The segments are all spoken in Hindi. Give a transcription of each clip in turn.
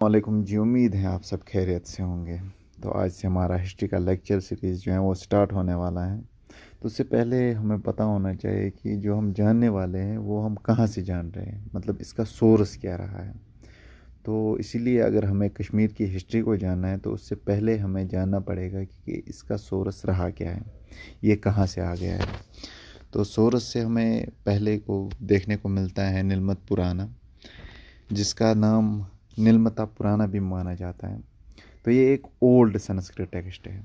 वालेकुम जी। उम्मीद है आप सब खैरियत से होंगे। तो आज से हमारा हिस्ट्री का लेक्चर सीरीज़ जो है वो स्टार्ट होने वाला है। तो उससे पहले हमें पता होना चाहिए कि जो हम जानने वाले हैं वो हम कहाँ से जान रहे हैं, मतलब इसका सोर्स क्या रहा है। तो इसीलिए अगर हमें कश्मीर की हिस्ट्री को जानना है तो उससे पहले हमें जानना पड़ेगा कि इसका सोर्स रहा क्या है, ये कहाँ से आ गया है। तो सोर्स से हमें पहले को देखने को मिलता है नीलमत पुराना, जिसका नाम नीलमता पुराना भी माना जाता है। तो ये एक ओल्ड संस्कृत टेक्स्ट है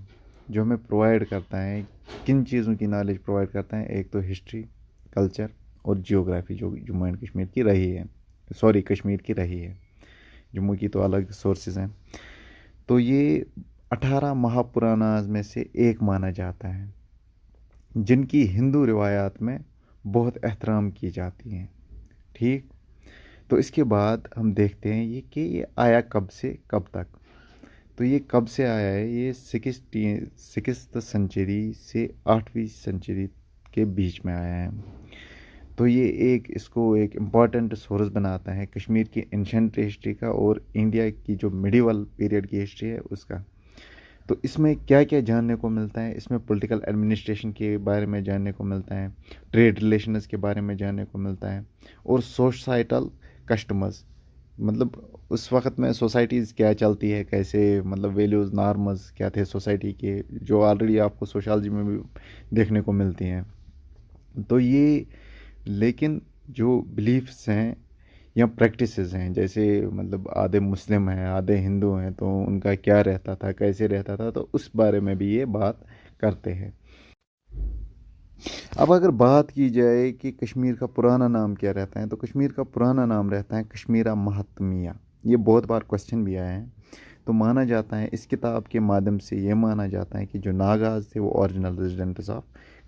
जो हमें प्रोवाइड करता है, किन चीज़ों की नॉलेज प्रोवाइड करता है। एक तो हिस्ट्री, कल्चर और जियोग्राफी जो जम्मू एंड कश्मीर की रही है, सॉरी कश्मीर की रही है। जम्मू की तो अलग सोर्सेज हैं। तो ये 18 महापुराणास में से एक माना जाता है जिनकी हिंदू रिवायात में बहुत एहतराम की जाती हैं। ठीक। तो इसके बाद हम देखते हैं ये आया कब से कब तक। तो ये कब से आया है, ये सिक्स्थ सेंचुरी से 8वीं सेंचुरी के बीच में आया है। तो ये इसको एक इम्पॉर्टेंट सोर्स बनाता है कश्मीर की एंशंट हिस्ट्री का और इंडिया की जो मिडिवल पीरियड की हिस्ट्री है उसका। तो इसमें क्या क्या जानने को मिलता है, इसमें पॉलिटिकल एडमिनिस्ट्रेशन के बारे में जानने को मिलता है, ट्रेड रिलेशंस के बारे में जानने को मिलता है, और सोसाइटल कस्टमर्स, मतलब उस वक्त में सोसाइटीज़ क्या चलती है, कैसे मतलब वैल्यूज़ नॉर्म्स क्या थे सोसाइटी के, जो ऑलरेडी आपको सोशलॉजी में भी देखने को मिलती हैं। तो ये, लेकिन जो बिलीफ्स हैं या प्रैक्टिसेस हैं, जैसे मतलब आधे मुस्लिम हैं आधे हिंदू हैं, तो उनका क्या रहता था कैसे रहता था, तो उस बारे में भी ये बात करते हैं। अब अगर बात की जाए कि कश्मीर का पुराना नाम क्या रहता है, तो कश्मीर का पुराना नाम रहता है कश्मीरा महात्मिया। ये बहुत बार क्वेश्चन भी आया है। तो माना जाता है, इस किताब के माध्यम से ये माना जाता है कि जो नागाज थे वो ओरिजिनल रेजिडेंट्स ऑफ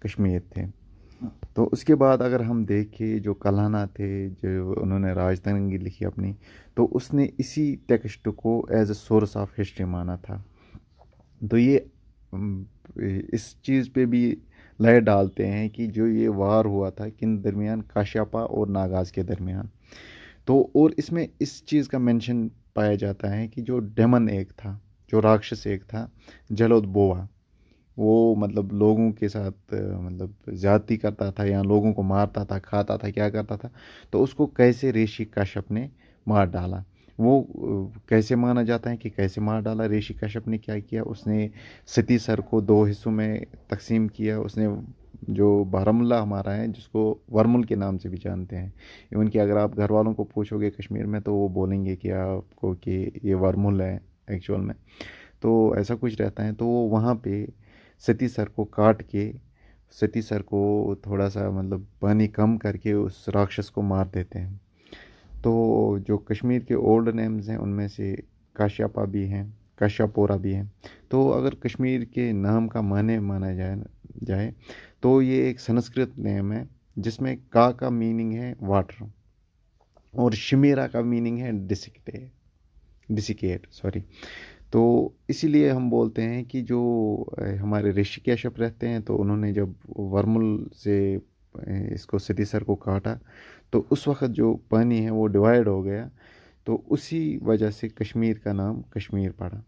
कश्मीर थे। तो उसके बाद अगर हम देखें, जो कल्हना थे, जो उन्होंने राजतरंगी लिखी अपनी, तो उसने इसी टेक्स्ट को as a source of history माना था। तो ये इस चीज़ पे भी लय डालते हैं कि जो ये वार हुआ था किन दरमियान, काश्यपा और नागाज के दरमियान। तो और इसमें इस चीज़ का मेंशन पाया जाता है कि जो डेमन एक था, जो राक्षस एक था, जलोदबोआ, वो मतलब लोगों के साथ मतलब ज़्यादती करता था या लोगों को मारता था, खाता था, क्या करता था। तो उसको कैसे ऋषि कश्यप ने मार डाला, वो कैसे माना जाता है कि कैसे मार डाला। ऋषि कश्यप ने क्या किया, उसने सती सर को दो हिस्सों में तकसीम किया। उसने जो बारामूला हमारा है, जिसको वर्मुल के नाम से भी जानते हैं, इवन कि अगर आप घर वालों को पूछोगे कश्मीर में तो वो बोलेंगे कि आपको कि ये वर्मुल है एक्चुअल में। तो ऐसा कुछ रहता है। तो वो वहाँ पे सती सर को काट के, सती सर को थोड़ा सा मतलब पानी कम करके उस राक्षस को मार देते हैं। तो जो कश्मीर के ओल्ड नेम्स हैं उनमें से काश्यपा भी हैं, काश्यपोरा भी हैं। तो अगर कश्मीर के नाम का माने माना जाए तो ये एक संस्कृत नेम है जिसमें का मीनिंग है वाटर और शिमेरा का मीनिंग है डिसिकेट, सॉरी। तो इसीलिए हम बोलते हैं कि जो हमारे ऋषि कश्यप रहते हैं, तो उन्होंने जब वर्मुल से इसको सिटीसर को काटा, तो उस वक्त जो पानी है वो डिवाइड हो गया। तो उसी वजह से कश्मीर का नाम कश्मीर पड़ा।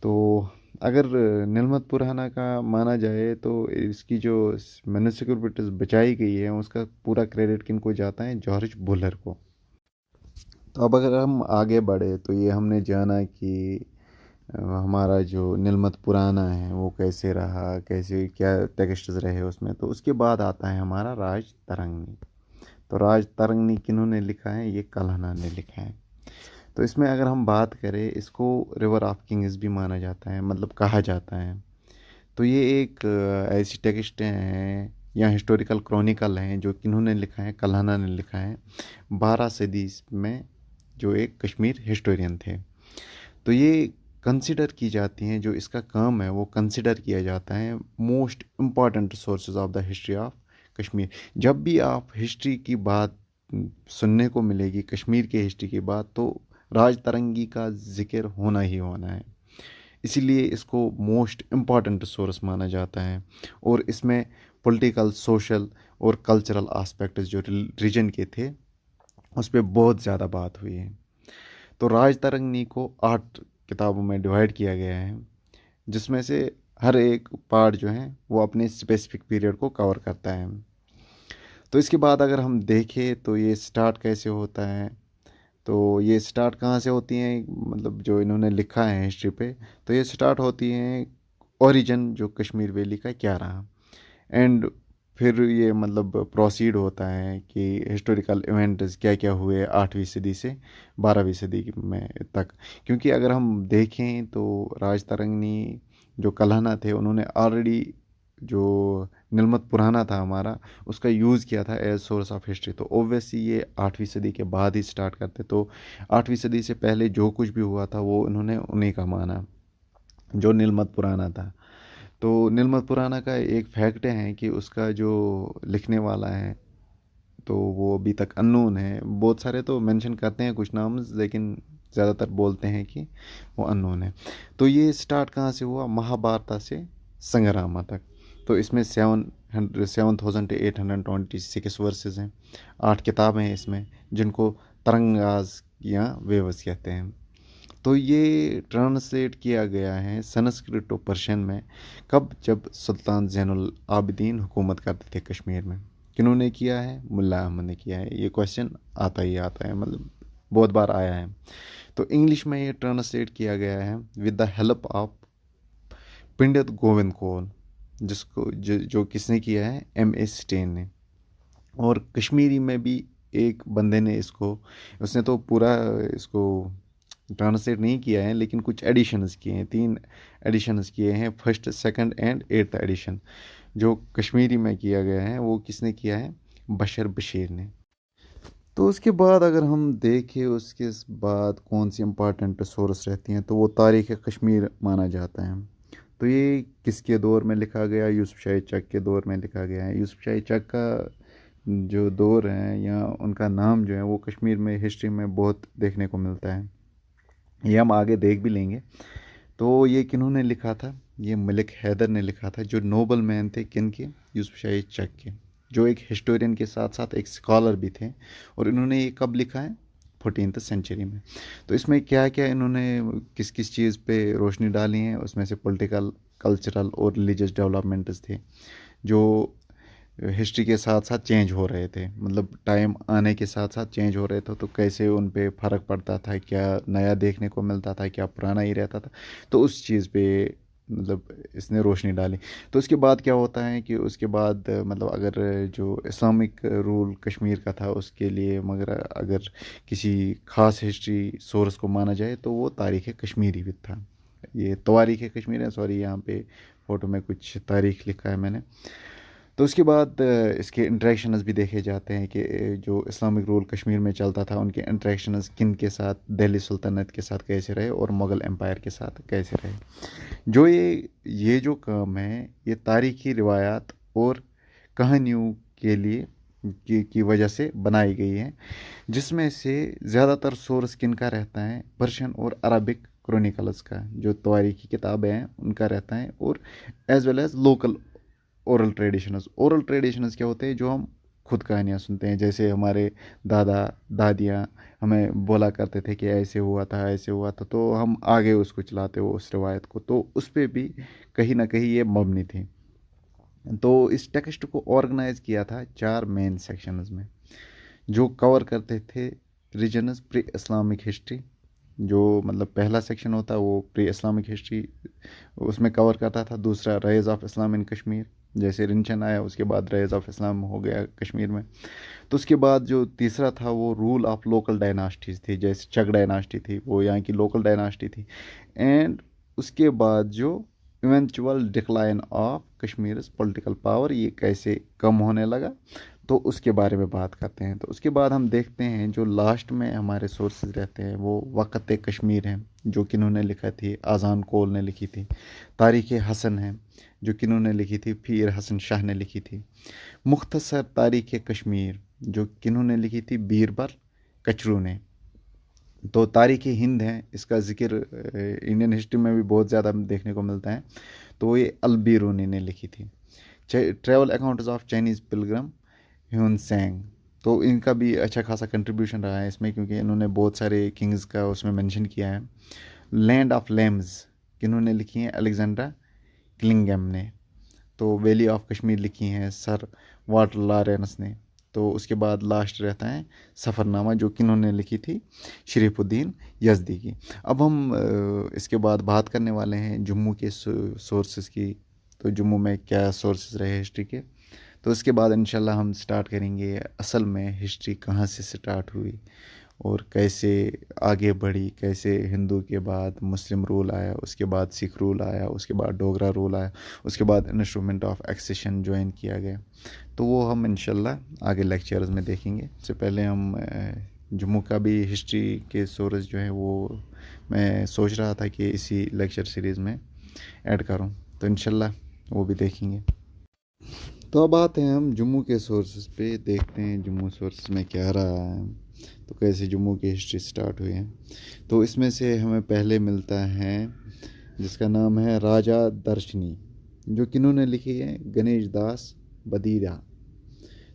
तो अगर नीलमत पुराना का माना जाए तो इसकी जो मैन्युस्क्रिप्ट बचाई गई है उसका पूरा क्रेडिट किन को जाता है, जॉर्ज बुलर को। तो अब अगर हम आगे बढ़े तो ये हमने जाना कि हमारा जो नीलमत पुराना है वो कैसे रहा, कैसे क्या टेक्स्ट्स रहे उसमें। तो उसके बाद आता है हमारा राज तरंगनी। तो राज तरंगनी किन्होंने लिखा है, ये कल्हना ने लिखा है। तो इसमें अगर हम बात करें, इसको रिवर ऑफ किंग्स भी माना जाता है, मतलब कहा जाता है। तो ये एक ऐसी टेक्स्ट हैं या हिस्टोरिकल क्रॉनिकल हैं जो किन्होंने लिखा है, कल्हना ने लिखा है 12 सदी में, जो एक कश्मीर हिस्टोरियन थे। तो ये कंसिडर की जाती हैं, जो इसका काम है वो कंसिडर किया जाता है most important sources of the history of Kashmir. जब भी आप हिस्ट्री की बात सुनने को मिलेगी, कश्मीर के हिस्ट्री की बात, तो राज तरंगी का जिक्र होना ही होना है। इसीलिए इसको मोस्ट इम्पॉर्टेंट सोर्स माना जाता है। और इसमें पॉलिटिकल, सोशल और कल्चरल आस्पेक्ट्स जो रीजन के थे उस पर बहुत ज़्यादा बात हुई है। तो राजतरंगिणी को 8 किताबों में डिवाइड किया गया है, जिसमें से हर एक पार्ट जो है वो अपने स्पेसिफिक पीरियड को कवर करता है। तो इसके बाद अगर हम देखें तो ये स्टार्ट कैसे होता है, तो ये स्टार्ट कहाँ से होती हैं, मतलब जो इन्होंने लिखा है हिस्ट्री पे, तो ये स्टार्ट होती हैं ओरिजिन जो कश्मीर वैली का क्या रहा, एंड फिर ये मतलब प्रोसीड होता है कि हिस्टोरिकल इवेंट्स क्या क्या हुए 8वीं सदी से 12वीं सदी में तक। क्योंकि अगर हम देखें तो राजतरंगिणी जो कल्हना थे उन्होंने ऑलरेडी जो नीलमत पुराना था हमारा उसका यूज़ किया था एज सोर्स ऑफ हिस्ट्री। तो ओब्वियसली ये 8वीं सदी के बाद ही स्टार्ट करते, तो 8वीं सदी से पहले जो कुछ भी हुआ था वो इन्होंने उन्हीं का माना जो नीलमत पुराना था। तो नीलमत पुराना का एक फैक्ट है कि उसका जो लिखने वाला है तो वो अभी तक अननोन है। बहुत सारे तो मेंशन करते हैं कुछ नाम, लेकिन ज़्यादातर बोलते हैं कि वो अननोन है। तो ये स्टार्ट कहाँ से हुआ, महाभारत से संग्रामा तक। तो इसमें 7,826 वर्सेस हैं, 8 किताबें हैं इसमें, जिनको तरंगाज या वेवस कहते हैं। तो ये ट्रांसलेट किया गया है संस्कृत टू पर्शियन में कब, जब सुल्तान जैनुल आबिदीन हुकूमत करते थे कश्मीर में। किन्होंने किया है, मुल्ला अहमद ने किया है। ये क्वेश्चन आता ही आता है, मतलब बहुत बार आया है। तो इंग्लिश में ये ट्रांसलेट किया गया है with the help of Pandit Govind Kaul, जो किसने किया है, M.A. स्टेन ने। और कश्मीरी में भी एक बंदे ने इसको, उसने तो पूरा इसको ट्रांसलेट नहीं किया है, लेकिन कुछ एडिशंस किए हैं, 3 एडिशंस किए हैं, first second and 8th addition जो कश्मीरी में किया गया है वो किसने किया है, बशर बशीर ने। तो उसके बाद अगर हम देखें उसके बाद कौन सी इंपॉर्टेंट सोर्स रहती हैं, तो वो तारीख़ कश्मीर माना जाता है। तो ये किसके दौर में लिखा गया, यूसुफ शाही चक के दौर में लिखा गया है। यूसुफ शाही चक का जो दौर है या उनका नाम जो है वो कश्मीर में हिस्ट्री में बहुत देखने को मिलता है, ये हम आगे देख भी लेंगे। तो ये किन्होंने लिखा था, ये मलिक हैदर ने लिखा था, जो नोबल मैन थे किन के, यूसुफ शाही चक के, जो एक हिस्टोरियन के साथ साथ एक स्कॉलर भी थे। और इन्होंने ये कब लिखा है, 14th सेंचुरी में। तो इसमें क्या क्या इन्होंने किस किस चीज़ पे रोशनी डाली है, उसमें से पॉलिटिकल, कल्चरल और रिलीजियस डेवलपमेंट्स थे जो हिस्ट्री के साथ साथ चेंज हो रहे थे, मतलब टाइम आने के साथ साथ चेंज हो रहे थे। तो कैसे उन पे फ़र्क पड़ता था, क्या नया देखने को मिलता था, क्या पुराना ही रहता था, तो उस चीज़ पे मतलब इसने रोशनी डाली। तो उसके बाद क्या होता है कि उसके बाद मतलब अगर जो इस्लामिक रूल कश्मीर का था उसके लिए, मगर अगर किसी ख़ास हिस्ट्री सोर्स को माना जाए तो वो तारीख़ कश्मीरी भी था। ये तवारीख़ कश्मीर है, सॉरी यहाँ पे फ़ोटो में कुछ तारीख़ लिखा है मैंने। तो उसके बाद इसके इंट्रैक्शंस भी देखे जाते हैं कि जो इस्लामिक रूल कश्मीर में चलता था उनके इंट्रैक्शंस किन के साथ, दिल्ली सुल्तनत के साथ कैसे रहे और मुग़ल एम्पायर के साथ कैसे रहे। जो ये जो काम है ये तारीख़ी रिवायात और कहानियों के लिए की वजह से बनाई गई है, जिसमें से ज़्यादातर सोर्स किन का रहता है, पर्शियन और अरबिक क्रॉनिकल्स का, जो तारीख़ी किताबें हैं उनका रहता है, और as well as local oral traditions. Oral traditions क्या होते हैं, जो हम खुद कहानियाँ सुनते हैं, जैसे हमारे दादा दादियाँ हमें बोला करते थे कि ऐसे हुआ था ऐसे हुआ था, तो हम आगे उसको चलाते हो उस रिवायत को, तो उस पर भी कहीं ना कहीं ये मबनी थी। तो इस टेक्स्ट को ऑर्गेनाइज किया था 4 मेन सेक्शंस में, जो कवर करते थे रीजनस प्री इस्लामिक हिस्ट्री, जो मतलब पहला सेक्शन होता है वो प्री इस्लामिक हिस्ट्री उसमें कवर करता था। दूसरा राइज ऑफ इस्लाम इन कश्मीर, जैसे रिंचन आया उसके बाद राइज ऑफ इस्लाम हो गया कश्मीर में। तो उसके बाद जो तीसरा था वो रूल ऑफ लोकल डायनास्टीज थी, जैसे चक डायनास्टी थी वो यहाँ की लोकल डायनास्टी थी। एंड उसके बाद जो eventual decline of Kashmir political power, ये कैसे कम होने लगा, तो उसके बारे में बात करते हैं। तो उसके बाद हम देखते हैं जो लास्ट में हमारे सोर्सेज रहते हैं वो वक़्त कश्मीर हैं, जो किन्होंने लिखा थी, आज़ान कोल ने लिखी थी। तारीख़ हसन है जो किन्होंने लिखी थी, पीर हसन शाह ने लिखी थी। मुख्तसर तारीख़ कश्मीर जो किन्होंने लिखी थी, बीरबल कचरू ने। तो तारीख़ हिंद है, इसका जिक्र इंडियन हिस्ट्री में भी बहुत ज़्यादा देखने को मिलता है, तो ये अल बीरूनी ने लिखी थी। Travel accounts of Chinese pilgrim Hiuen Tsang, तो इनका भी अच्छा खासा कंट्रीब्यूशन रहा है इसमें, क्योंकि इन्होंने बहुत सारे किंग्स का उसमें मेंशन किया है। लैंड ऑफ लेम्स किन्होंने लिखी है? अलेक्जेंड्रा किलिंगम ने। तो वैली ऑफ कश्मीर लिखी हैं सर वाटर लॉरेंस ने। तो उसके बाद लास्ट रहता है सफ़रनामा, जो कि इन्होंने लिखी थी शरीफुद्दीन यज़दी की। अब हम इसके बाद बात करने वाले हैं जम्मू के सोर्सेज की। तो जम्मू में क्या सोर्सेज रहे हिस्ट्री के, तो उसके बाद इंशाल्लाह हम स्टार्ट करेंगे असल में हिस्ट्री कहाँ से स्टार्ट हुई और कैसे आगे बढ़ी, कैसे हिंदू के बाद मुस्लिम रूल आया, उसके बाद सिख रूल आया, उसके बाद डोगरा रूल आया, उसके बाद इंस्ट्रूमेंट ऑफ एक्सेशन ज्वाइन किया गया। तो वो हम इंशाल्लाह आगे लेक्चर्स में देखेंगे। इससे पहले हम जम्मू का भी हिस्ट्री के सोर्स जो है वो मैं सोच रहा था कि इसी लेक्चर सीरीज़ में ऐड करूं, तो इंशाल्लाह वो भी देखेंगे। तो अब आते हैं हम जम्मू के सोर्सेज पे, देखते हैं जम्मू सोर्सेज में क्या रहा है, तो कैसे जम्मू की हिस्ट्री स्टार्ट हुई है। तो इसमें से हमें पहले मिलता है जिसका नाम है राजा दर्शनी, जो किन्होंने लिखी है? गणेश दास बदीरा।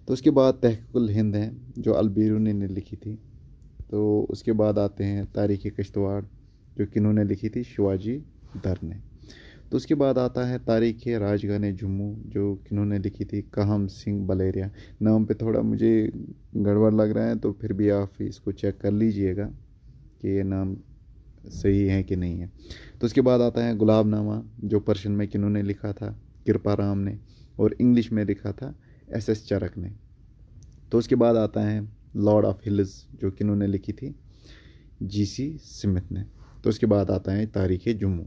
तो उसके बाद तहक़्क़ुल हिंद है जो अलबिरूनी ने लिखी थी। तो उसके बाद आते हैं तारीख़ किश्तवाड़, जो किन्होंने लिखी थी? शिवाजी धर ने। तो उसके बाद आता है तारीख़ राजगाह जम्मू, जो किन्होंने लिखी थी? कहम सिंह बलेरिया। नाम पे थोड़ा मुझे गड़बड़ लग रहा है, तो फिर भी आप इसको चेक कर लीजिएगा कि ये नाम सही है कि नहीं है। तो उसके बाद आता है गुलाबनामा, जो पर्शियन में किन्होंने लिखा था? कृपा राम ने। और इंग्लिश में लिखा था एस चरक ने। तो उसके बाद आता है लॉर्ड ऑफ हिल्स, जो किन्होंने लिखी थी? जी.सी. स्मिथ ने। तो उसके बाद आता है तारीख़ जम्मू,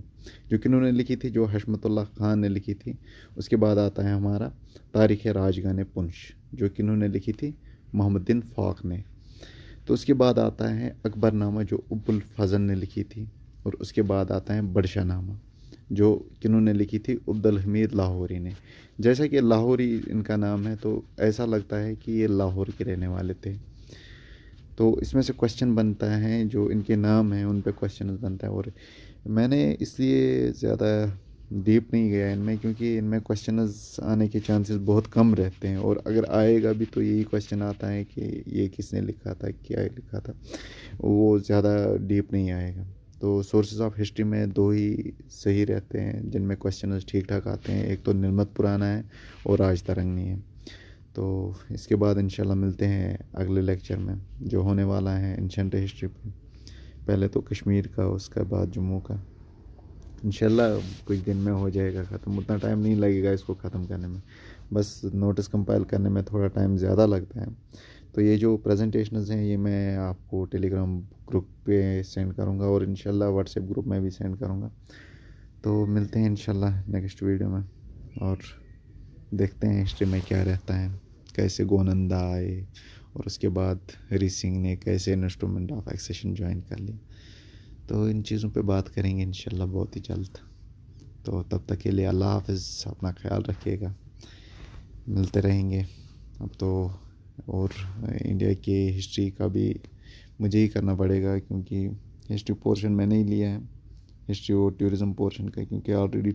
जो किन्होंने लिखी थी? जो हशमतुल्लाह खान ने लिखी थी। उसके बाद आता है हमारा तारीख़ राजगाह पुंछ, जो किन्होंने लिखी थी? मोहम्मदीन फ़ाख ने। तो उसके बाद आता है अकबरनामा, जो अबुल फजल ने लिखी थी। और उसके बाद आता है बडशाहनामा, जो किन्होंने लिखी थी? अब्दुल हमीद लाहौरी ने। जैसा कि लाहौरी इनका नाम है, तो ऐसा लगता है कि ये लाहौर के रहने वाले थे। तो इसमें से क्वेश्चन बनता है, जो इनके नाम हैं उन पे क्वेश्चन बनता है। और मैंने इसलिए ज़्यादा डीप नहीं गया इनमें, क्योंकि इनमें क्वेश्चंस आने के चांसेस बहुत कम रहते हैं, और अगर आएगा भी तो यही क्वेश्चन आता है कि ये किसने लिखा था, क्या लिखा था, वो ज़्यादा डीप नहीं आएगा। तो सोर्सेज ऑफ हिस्ट्री में दो ही सही रहते हैं जिनमें क्वेश्चंस ठीक ठाक आते हैं, एक तो निर्मत पुराना है और राज तरंगनी है। तो इसके बाद इंशाल्लाह मिलते हैं अगले लेक्चर में, जो होने वाला है एंशंट हिस्ट्री पे। पहले तो कश्मीर का, उसके बाद जम्मू का। इंशाल्लाह कुछ दिन में हो जाएगा ख़त्म, उतना टाइम नहीं लगेगा इसको ख़त्म करने में, बस नोटिस कंपाइल करने में थोड़ा टाइम ज़्यादा लगता है। तो ये जो प्रेजेंटेशंस हैं ये मैं आपको टेलीग्राम ग्रुप पे सेंड करूँगा, और इंशाल्लाह व्हाट्सएप ग्रुप में भी सेंड करूँगा। तो मिलते हैं इंशाल्लाह नेक्स्ट वीडियो में, और देखते हैं हिस्ट्री में क्या रहता है, कैसे गोनंदा आए, और उसके बाद हरी सिंह ने कैसे इंस्ट्रूमेंट ऑफ एक्सेशन ज्वाइन कर लिया। तो इन चीज़ों पे बात करेंगे इंशाल्लाह बहुत ही जल्द। तो तब तक के लिए अल्लाह हाफ़िज़, अपना ख्याल रखिएगा, मिलते रहेंगे। अब तो और इंडिया की हिस्ट्री का भी मुझे ही करना पड़ेगा, क्योंकि हिस्ट्री पोर्शन मैंने ही लिया है, हिस्ट्री और टूरिज़म पोर्शन का, क्योंकि ऑलरेडी